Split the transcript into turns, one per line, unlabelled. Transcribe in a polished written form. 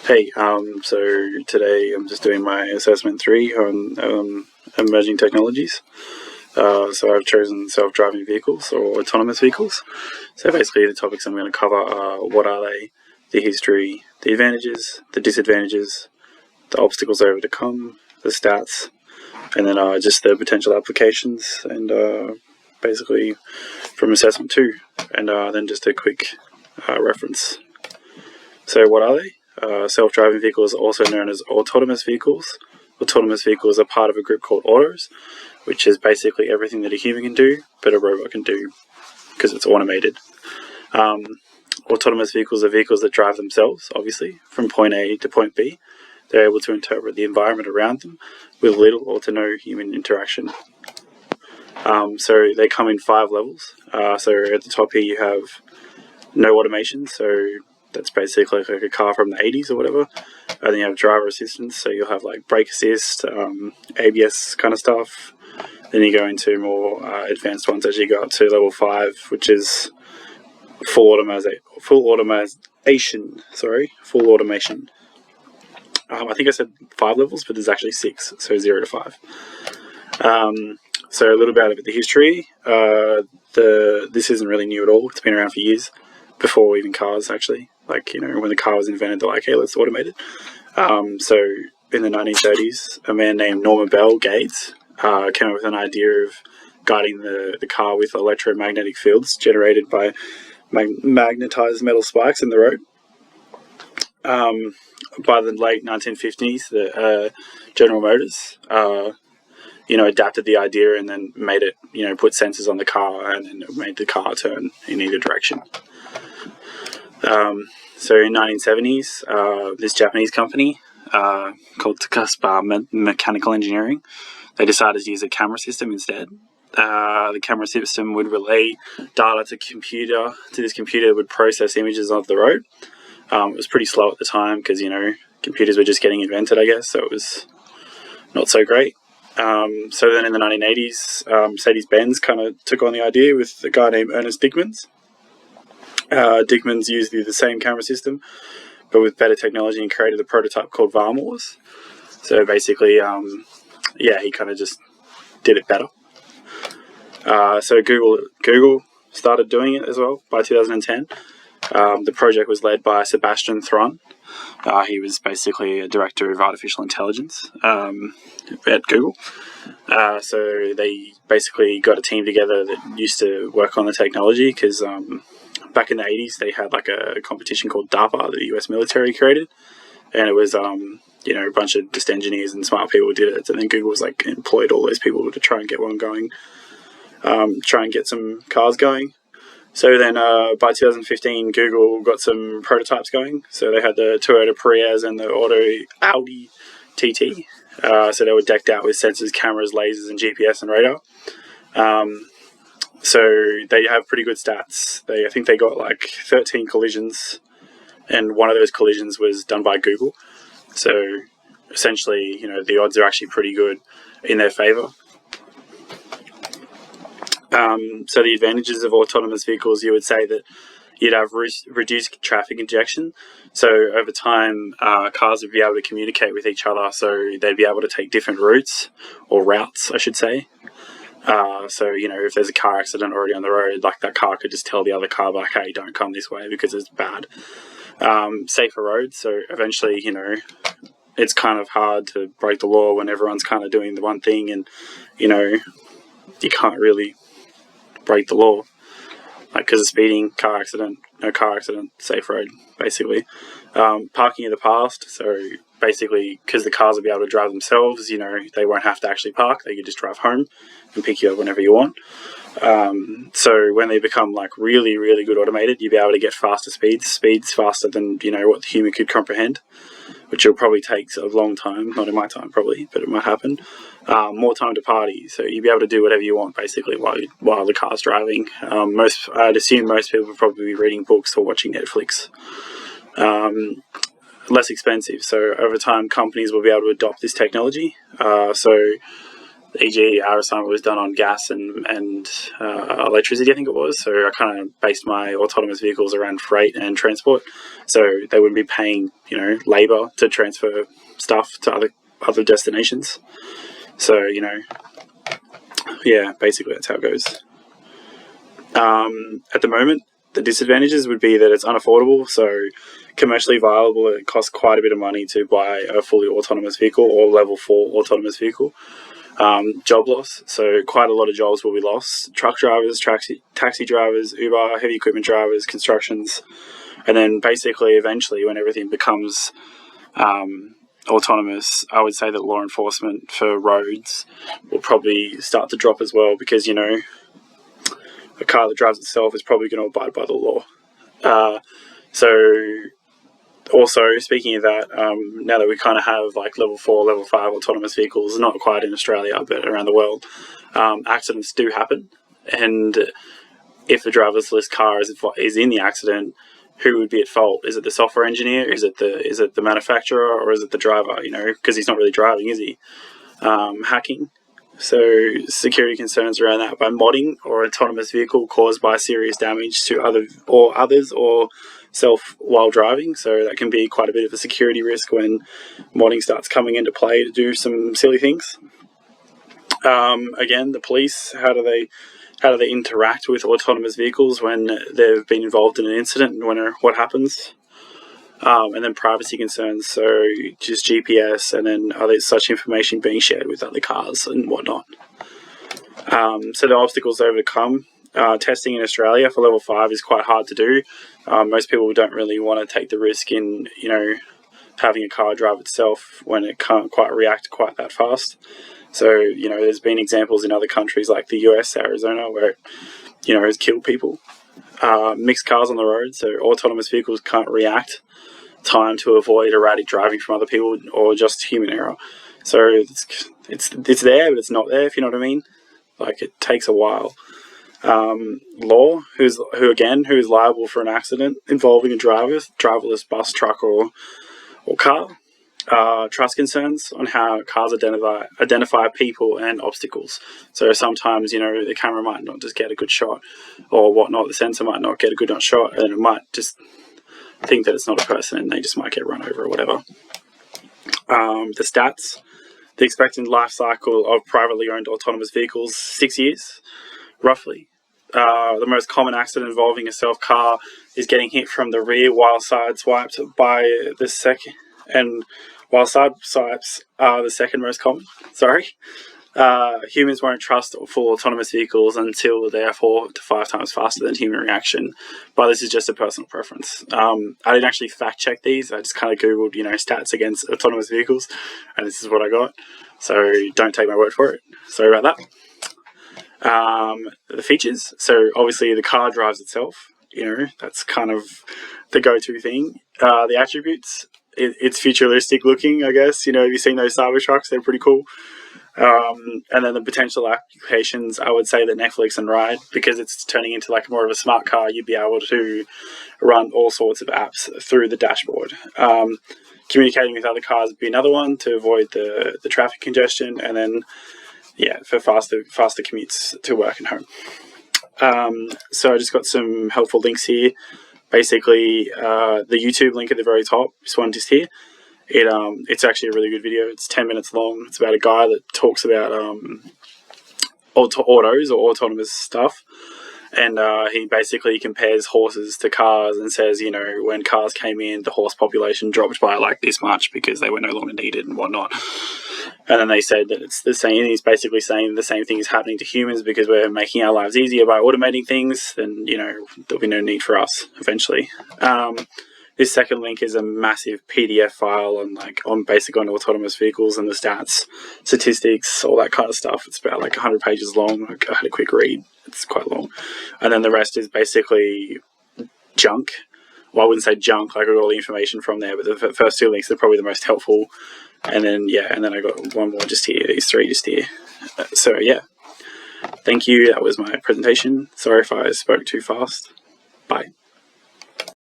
Hey, so today I'm just doing my assessment 3 on emerging technologies. So I've chosen self-driving vehicles or autonomous vehicles. So basically the topics I'm going to cover are what are they, the history, the advantages, the disadvantages, the obstacles they overcome, the stats, and then just the potential applications and basically from assessment 2, and then just a quick reference. So what are they? Self-driving vehicles are also known as autonomous vehicles. Autonomous vehicles are part of a group called autos, which is basically everything that a human can do, but a robot can do because it's automated. Autonomous vehicles are vehicles that drive themselves, obviously, from point A to point B. They're able to interpret the environment around them with little or to no human interaction. So they come in 5 levels. So at the top here you have no automation, so that's basically like a car from the 80s or whatever. And then you have driver assistance, so you'll have like brake assist, ABS kind of stuff. Then you go into more advanced ones as you go up to level 5, which is full automation. I think I said 5 levels, but there's actually 6, so 0 to 5. So a little bit about the history. This isn't really new at all. It's been around for years, before even cars actually. Like, when the car was invented, they're like, hey, let's automate it. So in the 1930s, a man named Norman Bell Gates came up with an idea of guiding the car with electromagnetic fields generated by magnetized metal spikes in the road. By the late 1950s, General Motors adapted the idea and then made it, put sensors on the car and then it made the car turn in either direction. So in 1970s, this Japanese company called Takaspa Mechanical Engineering, they decided to use a camera system instead. The camera system would relay data to this computer that would process images of the road. It was pretty slow at the time because, computers were just getting invented, I guess, so it was not so great. So then in the 1980s, Mercedes-Benz kind of took on the idea with a guy named Ernest Dickmans. Dickmans used the same camera system, but with better technology, and created a prototype called Varmors. So basically, he kind of just did it better. So Google started doing it as well by 2010. The project was led by Sebastian Thrun. He was basically a director of artificial intelligence at Google. So they basically got a team together that used to work on the technology because back in the 80s they had like a competition called DARPA that the US military created, and it was a bunch of just engineers and smart people did it, and then Google was like employed all those people to try and get one going, try and get some cars going. So then by 2015, Google got some prototypes going. So they had the Toyota Prius and the Audi TT. So they were decked out with sensors, cameras, lasers, and GPS and radar. So they have pretty good stats. I think they got like 13 collisions, and one of those collisions was done by Google. So essentially, the odds are actually pretty good in their favor. So the advantages of autonomous vehicles, you would say that you'd have reduced traffic congestion. So over time, cars would be able to communicate with each other, so they'd be able to take different routes, or routes, I should say. So, if there's a car accident already on the road, like that car could just tell the other car, like, hey, don't come this way because it's bad. Safer roads, so eventually, it's kind of hard to break the law when everyone's kind of doing the one thing, and, you can't really break the law, like, because of speeding, car accident, no car accident, safe road, basically. Parking in the past, so basically because the cars will be able to drive themselves, they won't have to actually park, they could just drive home and pick you up whenever you want. So when they become like really, really good automated, you'll be able to get faster speeds faster than what the human could comprehend, which will probably take a long time, not in my time probably, but it might happen. More time to party, so you'll be able to do whatever you want basically while the car's driving. I'd assume most people would probably be reading books or watching Netflix. Less expensive, so over time companies will be able to adopt this technology. So e.g. our assignment was done on gas and electricity, I think it was. So I kind of based my autonomous vehicles around freight and transport. So they wouldn't be paying, labour to transfer stuff to other destinations. So, yeah, basically that's how it goes. At the moment, the disadvantages would be that it's unaffordable. So commercially viable, it costs quite a bit of money to buy a fully autonomous vehicle or level 4 autonomous vehicle. Job loss, so quite a lot of jobs will be lost. Truck drivers, taxi drivers, Uber, heavy equipment drivers, constructions, and then basically eventually when everything becomes autonomous, I would say that law enforcement for roads will probably start to drop as well, because a car that drives itself is probably going to abide by the law. So also, speaking of that, now that we kind of have like level 4, level 5 autonomous vehicles, not quite in Australia but around the world, accidents do happen, and if the driverless car is in the accident, who would be at fault? Is it the software engineer? Is it the manufacturer? Or is it the driver? Because he's not really driving, is he? Hacking. So security concerns around that by modding or autonomous vehicle caused by serious damage to others or self while driving. So that can be quite a bit of a security risk when modding starts coming into play to do some silly things. Again, the police, how do they interact with autonomous vehicles when they've been involved in an incident, and what happens? And then privacy concerns, so just GPS, and then are there such information being shared with other cars and whatnot. So the obstacles to overcome. Testing in Australia for level 5 is quite hard to do. Most people don't really want to take the risk in, having a car drive itself when it can't quite react quite that fast. So, there's been examples in other countries like the US, Arizona, where it, has killed people. Mixed cars on the road, so autonomous vehicles can't react time to avoid erratic driving from other people or just human error. So it's there, but it's not there, if you know what I mean. Like, it takes a while. Law, who is liable for an accident involving a driverless bus, truck, or car. Trust concerns on how cars identify people and obstacles. So sometimes, the camera might not just get a good shot or whatnot. The sensor might not get a good shot, and it might just think that it's not a person and they just might get run over or whatever. The stats. The expected life cycle of privately owned autonomous vehicles, 6 years, roughly. The most common accident involving a self car is getting hit from the rear while sideswiped by the second, and while side swipes are the second most common. Humans won't trust full autonomous vehicles until they are 4 to 5 times faster than human reaction, but this is just a personal preference. I didn't actually fact check these. I just kind of googled, stats against autonomous vehicles, and this is what I got. So don't take my word for it. Sorry about that. The features. So obviously the car drives itself. That's kind of the go-to thing. The attributes. It's futuristic looking, I guess. Have you seen those Cybertrucks? They're pretty cool. And then the potential applications, I would say that Netflix and Ride, because it's turning into like more of a smart car, you'd be able to run all sorts of apps through the dashboard. Communicating with other cars would be another one to avoid the traffic congestion, and then for faster commutes to work and home. So I just got some helpful links here. Basically, the YouTube link at the very top, this one just here. It's actually a really good video. It's 10 minutes long. It's about a guy that talks about autos or autonomous stuff, and he basically compares horses to cars and says, when cars came in, the horse population dropped by like this much because they were no longer needed and whatnot. And then they said that it's the same. He's basically saying the same thing is happening to humans because we're making our lives easier by automating things. Then there'll be no need for us eventually. This second link is a massive PDF file on autonomous vehicles and the stats, statistics, all that kind of stuff. It's about 100 pages long. I had a quick read. It's quite long. And then the rest is basically junk. Well, I wouldn't say junk, I got all the information from there, but the first 2 links are probably the most helpful. And then I got one more just here, these 3 just here. Thank you. That was my presentation. Sorry if I spoke too fast. Bye.